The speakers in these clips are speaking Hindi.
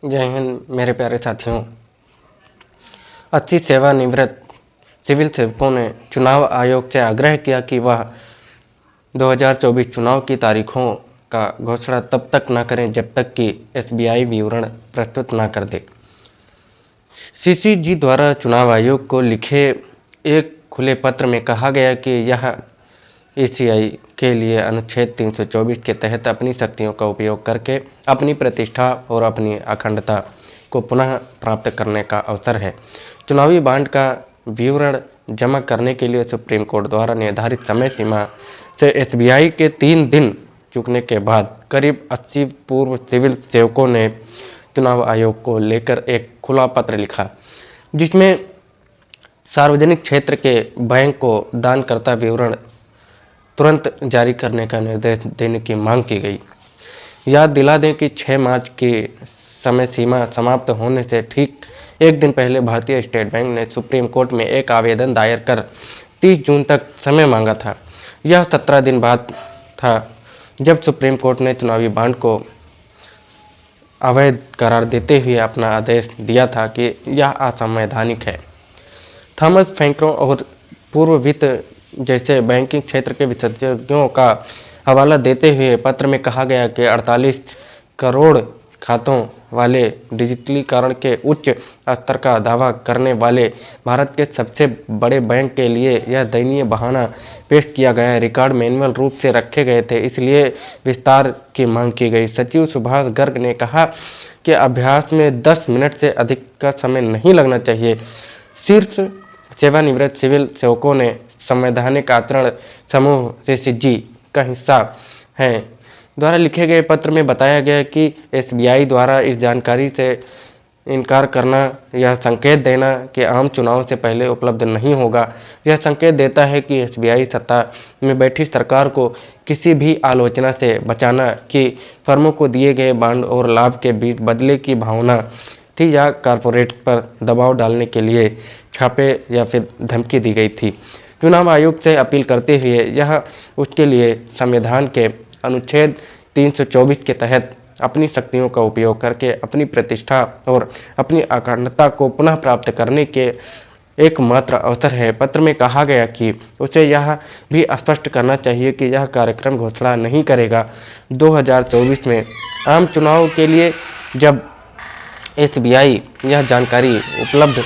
जय हिंद मेरे प्यारे साथियों। 80 सेवानिवृत्त सिविल सेवकों ने चुनाव आयोग से आग्रह किया कि वह 2024 चुनाव की तारीखों का घोषणा तब तक न करें जब तक कि एसबीआई विवरण प्रस्तुत न कर दे। सीसीजी द्वारा चुनाव आयोग को लिखे एक खुले पत्र में कहा गया कि यह ईसीआई के लिए अनुच्छेद 324 के तहत अपनी शक्तियों का उपयोग करके अपनी प्रतिष्ठा और अपनी अखंडता को पुनः प्राप्त करने का अवसर है। चुनावी बांड का विवरण जमा करने के लिए सुप्रीम कोर्ट द्वारा निर्धारित समय सीमा से एसबीआई के 3 दिन चूकने के बाद करीब 80 पूर्व सिविल सेवकों ने चुनाव आयोग को लेकर एक खुला पत्र लिखा, जिसमें सार्वजनिक क्षेत्र के बैंक को दानकर्ता विवरण तुरंत जारी करने का निर्देश देने की मांग की गई। याद दिला दें कि 6 मार्च की समय सीमा समाप्त होने से ठीक एक दिन पहले भारतीय स्टेट बैंक ने सुप्रीम कोर्ट में एक आवेदन दायर कर 30 जून तक समय मांगा था। यह 17 दिन बाद था जब सुप्रीम कोर्ट ने चुनावी बांड को अवैध करार देते हुए अपना आदेश दिया था कि यह असंवैधानिक है। थॉमस फ्रैंकरो और पूर्व वित्त जैसे बैंकिंग क्षेत्र के विशेषज्ञों का हवाला देते हुए पत्र में कहा गया कि 48 करोड़ खातों वाले डिजिटलीकरण के उच्च स्तर का दावा करने वाले भारत के सबसे बड़े बैंक के लिए यह दयनीय बहाना पेश किया गया है। रिकॉर्ड मैनुअल रूप से रखे गए थे, इसलिए विस्तार की मांग की गई। सचिव सुभाष गर्ग ने कहा कि अभ्यास में 10 मिनट से अधिक का समय नहीं लगना चाहिए। शीर्ष सेवानिवृत्त सिविल सेवकों ने संवैधानिक आचरण समूह सीसीजी का हिस्सा हैं द्वारा लिखे गए पत्र में बताया गया कि एसबीआई द्वारा इस जानकारी से इनकार करना यह संकेत देना कि आम चुनाव से पहले उपलब्ध नहीं होगा। यह संकेत देता है कि एसबीआई सत्ता में बैठी सरकार को किसी भी आलोचना से बचाना कि फर्मों को दिए गए बांड और लाभ के बीच बदले की भावना थी या कारपोरेट पर दबाव डालने के लिए छापे या फिर धमकी दी गई थी। चुनाव आयोग से अपील करते हुए यह उसके लिए संविधान के अनुच्छेद 324 के तहत अपनी शक्तियों का उपयोग करके अपनी प्रतिष्ठा और अपनी अखंडता को पुनः प्राप्त करने के एकमात्र अवसर है। पत्र में कहा गया कि उसे यह भी स्पष्ट करना चाहिए कि यह कार्यक्रम घोषणा नहीं करेगा 2024 में आम चुनाव के लिए जब एसबीआई यह जानकारी उपलब्ध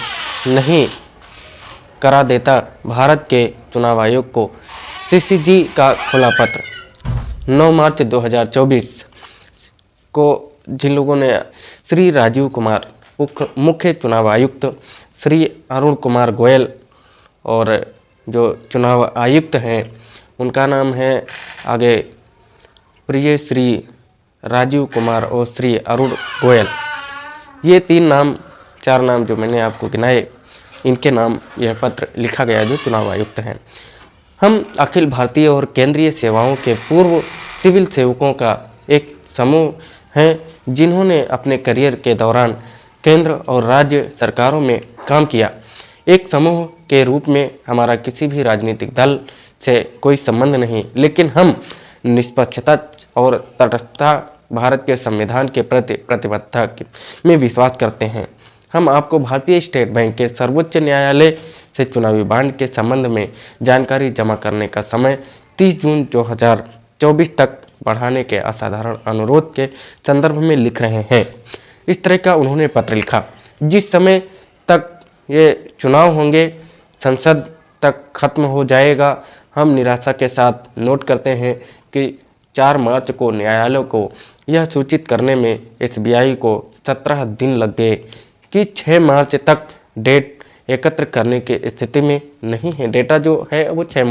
नहीं करा देता। भारत के चुनाव आयोग को सीसीजी का खुला पत्र 9 मार्च 2024 को जिन लोगों ने श्री राजीव कुमार मुख्य चुनाव आयुक्त, श्री अरुण कुमार गोयल और जो चुनाव आयुक्त हैं उनका नाम है आगे प्रिय श्री राजीव कुमार और श्री अरुण गोयल, ये 4 नाम जो मैंने आपको गिनाए, इनके नाम यह पत्र लिखा गया जो चुनाव आयुक्त हैं। हम अखिल भारतीय और केंद्रीय सेवाओं के पूर्व सिविल सेवकों का एक समूह हैं जिन्होंने अपने करियर के दौरान केंद्र और राज्य सरकारों में काम किया। एक समूह के रूप में हमारा किसी भी राजनीतिक दल से कोई संबंध नहीं, लेकिन हम निष्पक्षता और तटस्थता भारत के संविधान के प्रति प्रतिबद्धता में विश्वास करते हैं। हम आपको भारतीय स्टेट बैंक के सर्वोच्च न्यायालय से चुनावी बांड के संबंध में जानकारी जमा करने का समय 30 जून 2024 तक बढ़ाने के असाधारण अनुरोध के संदर्भ में लिख रहे हैं। इस तरह का उन्होंने पत्र लिखा। जिस समय तक ये चुनाव होंगे संसद तक खत्म हो जाएगा। हम निराशा के साथ नोट करते हैं कि 4 मार्च को न्यायालय को यह सूचित करने में एसबीआई को 17 दिन लग गए कि 6 मार्च तक डेट एकत्र करने की स्थिति में नहीं है। डेटा जो है वो 6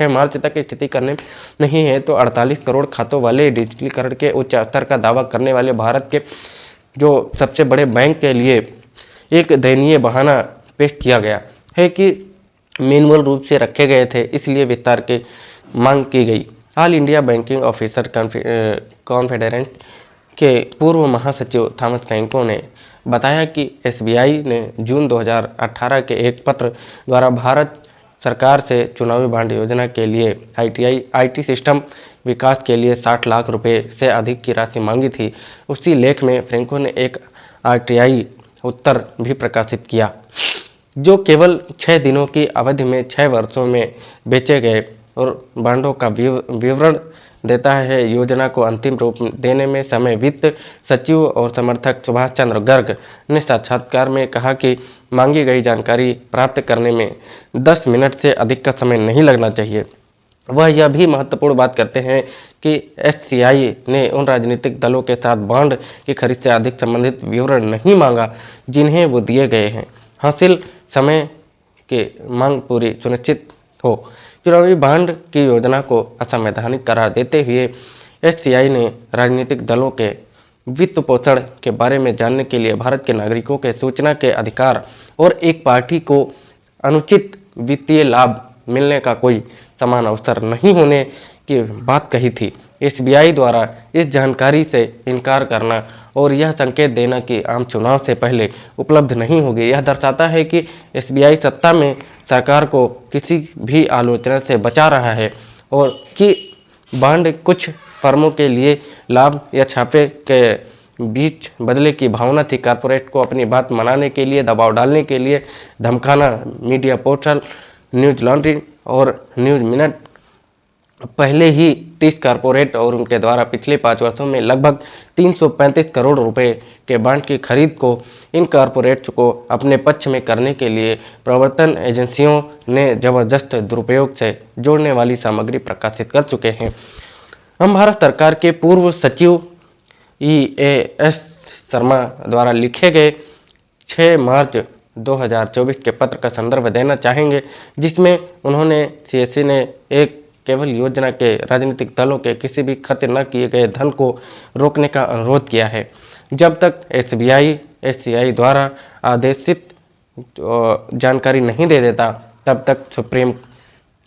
मार्च तक स्थिति करने नहीं है, तो 48 करोड़ खातों वाले डिजिटलीकरण के उच्च स्तर का दावा करने वाले भारत के जो सबसे बड़े बैंक के लिए एक दयनीय बहाना पेश किया गया है कि मैनुअल रूप से रखे गए थे, इसलिए विस्तार की मांग की गई। All India banking officer confederation के पूर्व महासचिव थॉमस फ्रैंको ने बताया कि एसबीआई ने जून 2018 के एक पत्र द्वारा भारत सरकार से चुनावी बांड योजना के लिए आईटी सिस्टम विकास के लिए 60 लाख रुपए से अधिक की राशि मांगी थी। उसी लेख में फ्रेंको ने एक आरटीआई उत्तर भी प्रकाशित किया, जो केवल 6 दिनों की अवधि में 6 वर्षों में बेचे गए और बांडों का विवरण देता है। योजना को अंतिम रूप देने में समय वित्त सचिव और समर्थक सुभाष चंद्र गर्ग ने साक्षात्कार में कहा कि मांगी गई जानकारी प्राप्त करने में 10 मिनट से अधिक का समय नहीं लगना चाहिए। वह यह भी महत्वपूर्ण बात करते हैं कि एससीआई ने उन राजनीतिक दलों के साथ बांड की खरीद से अधिक संबंधित विवरण नहीं मांगा जिन्हें वो दिए गए हैं। हासिल समय के मांग पूरी सुनिश्चित हो। चुनावी बांड की योजना को असंवैधानिक करार देते हुए एससीआई ने राजनीतिक दलों के वित्त पोषण के बारे में जानने के लिए भारत के नागरिकों के सूचना के अधिकार और एक पार्टी को अनुचित वित्तीय लाभ मिलने का कोई समान अवसर नहीं होने की बात कही थी। एसबीआई द्वारा इस जानकारी से इनकार करना और यह संकेत देना कि आम चुनाव से पहले उपलब्ध नहीं होगी, यह दर्शाता है कि एसबीआई सत्ता में सरकार को किसी भी आलोचना से बचा रहा है और कि बांड कुछ फर्मों के लिए लाभ या छापे के बीच बदले की भावना थी। कॉरपोरेट को अपनी बात मनाने के लिए, दबाव डालने के लिए धमकाना। मीडिया पोर्टल न्यूज लॉन्ड्री और न्यूज मिनट पहले ही 30 कॉरपोरेट और उनके द्वारा पिछले 5 वर्षों में लगभग 335 करोड़ रुपए के बांड की खरीद को इन कॉरपोरेट्स को अपने पक्ष में करने के लिए प्रवर्तन एजेंसियों ने जबरदस्त दुरुपयोग से जोड़ने वाली सामग्री प्रकाशित कर चुके हैं। हम भारत सरकार के पूर्व सचिव EAS शर्मा द्वारा लिखे गए 6 मार्च 2024 के पत्र का संदर्भ देना चाहेंगे, जिसमें उन्होंने CSE ने एक केवल योजना के राजनीतिक दलों के किसी भी खर्च न किए गए धन को रोकने का अनुरोध किया है। जब तक एससीआई द्वारा आदेशित जानकारी नहीं दे देता, तब तक सुप्रीम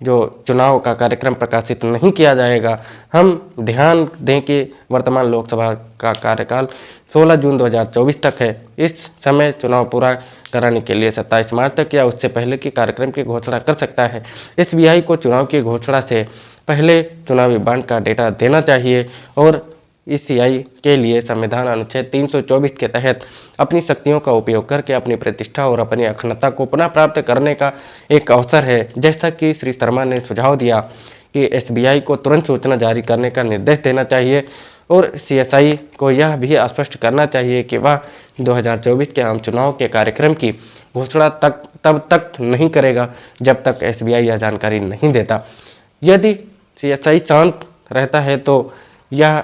जो चुनाव का कार्यक्रम प्रकाशित नहीं किया जाएगा। हम ध्यान दें कि वर्तमान लोकसभा का कार्यकाल 16 जून 2024 तक है। इस समय चुनाव पूरा कराने के लिए 27 मार्च तक या उससे पहले की कार्यक्रम की घोषणा कर सकता है। एसबीआई को चुनाव की घोषणा से पहले चुनावी बांड का डेटा देना चाहिए और ईसीआई के लिए संविधान अनुच्छेद 324 के तहत अपनी शक्तियों का उपयोग करके अपनी प्रतिष्ठा और अपनी अखंडता को पुनः प्राप्त करने का एक अवसर है। जैसा कि श्री शर्मा ने सुझाव दिया कि एसबीआई को तुरंत सूचना जारी करने का निर्देश देना चाहिए और सीएसआई को यह भी स्पष्ट करना चाहिए कि वह 2024 के आम चुनाव के कार्यक्रम की घोषणा तब तक नहीं करेगा जब तक एसबीआई यह जानकारी नहीं देता। यदि सीएसआई शांत रहता है तो यह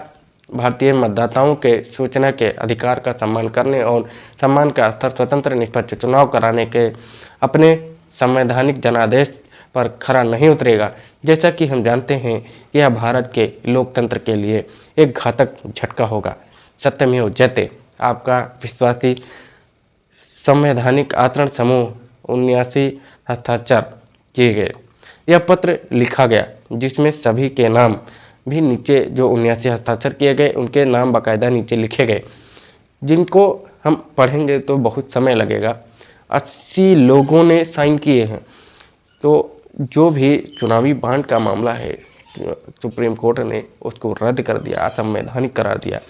भारतीय मतदाताओं के सूचना के अधिकार का सम्मान करने और सम्मान का स्तर स्वतंत्र निष्पक्ष चुनाव कराने के अपने संवैधानिक जनादेश पर खरा नहीं उतरेगा। जैसा कि हम जानते हैं कि यह भारत के लोकतंत्र के लिए एक घातक झटका होगा। सत्यमेव जयते। आपका विश्वासी संवैधानिक आचरण समूह 79 हस्ताक्षर किए गए। यह पत्र लिखा गया जिसमें सभी के नाम भी नीचे, जो 79 हस्ताक्षर किए गए उनके नाम बाकायदा नीचे लिखे गए, जिनको हम पढ़ेंगे तो बहुत समय लगेगा। 80 लोगों ने साइन किए हैं। तो जो भी चुनावी बांड का मामला है, सुप्रीम कोर्ट ने उसको रद्द कर दिया, असंवैधानिक करार दिया,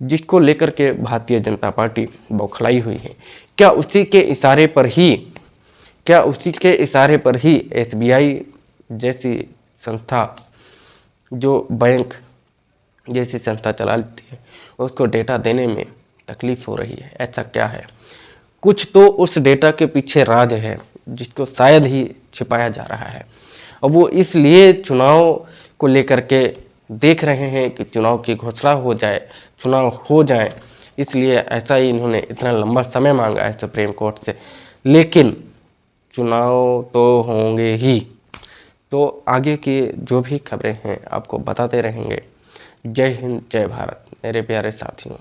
जिसको लेकर के भारतीय जनता पार्टी बौखलाई हुई है। क्या उसी के इशारे पर ही एसबीआई जैसी संस्था, जो बैंक जैसी संस्था चला लेती है, उसको डेटा देने में तकलीफ हो रही है? ऐसा क्या है? कुछ तो उस डेटा के पीछे राज है जिसको शायद ही छिपाया जा रहा है, और वो इसलिए चुनाव को लेकर के देख रहे हैं कि चुनाव की घोषणा हो जाए, चुनाव हो जाए, इसलिए ऐसा ही इन्होंने इतना लंबा समय मांगा है सुप्रीम कोर्ट से। लेकिन चुनाव तो होंगे ही। तो आगे की जो भी खबरें हैं आपको बताते रहेंगे। जय हिंद, जय भारत मेरे प्यारे साथियों।